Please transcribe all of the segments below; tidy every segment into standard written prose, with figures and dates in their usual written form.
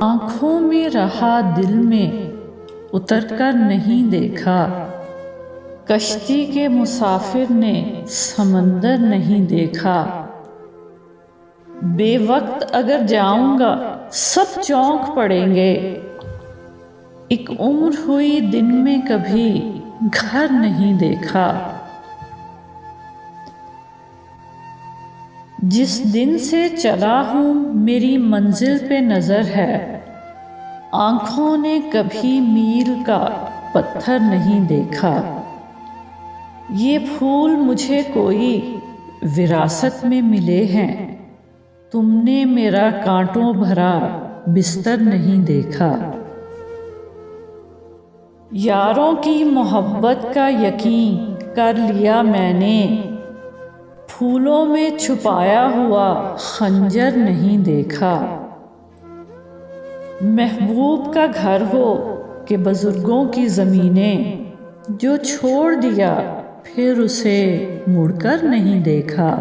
आँखों में रहा दिल में उतरकर नहीं देखा। कश्ती के मुसाफिर ने समंदर नहीं देखा। बेवक्त अगर जाऊंगा सब चौंक पड़ेंगे। एक उम्र हुई दिन में कभी घर नहीं देखा। जिस दिन से चला हूँ मेरी मंजिल पे नजर है। आंखों ने कभी मील का पत्थर नहीं देखा। ये फूल मुझे कोई विरासत में मिले हैं। तुमने मेरा कांटों भरा बिस्तर नहीं देखा। यारों की मोहब्बत का यकीन कर लिया मैंने। फूलों में छुपाया हुआ खंजर नहीं देखा। महबूब का घर हो कि बुजुर्गों की ज़मीनें, जो छोड़ दिया फिर उसे मुड़कर नहीं देखा।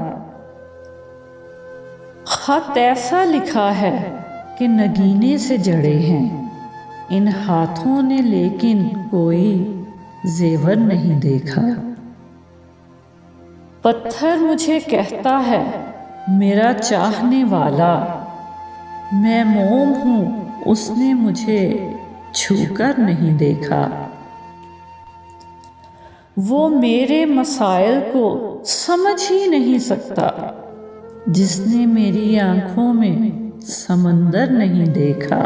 खत ऐसा लिखा है कि नगीने से जड़े हैं इन हाथों ने, लेकिन कोई जेवर नहीं देखा। पत्थर मुझे कहता है मेरा चाहने वाला, मैं मोम हूँ उसने मुझे छूकर नहीं देखा। वो मेरे मसाइल को समझ ही नहीं सकता जिसने मेरी आंखों में समंदर नहीं देखा।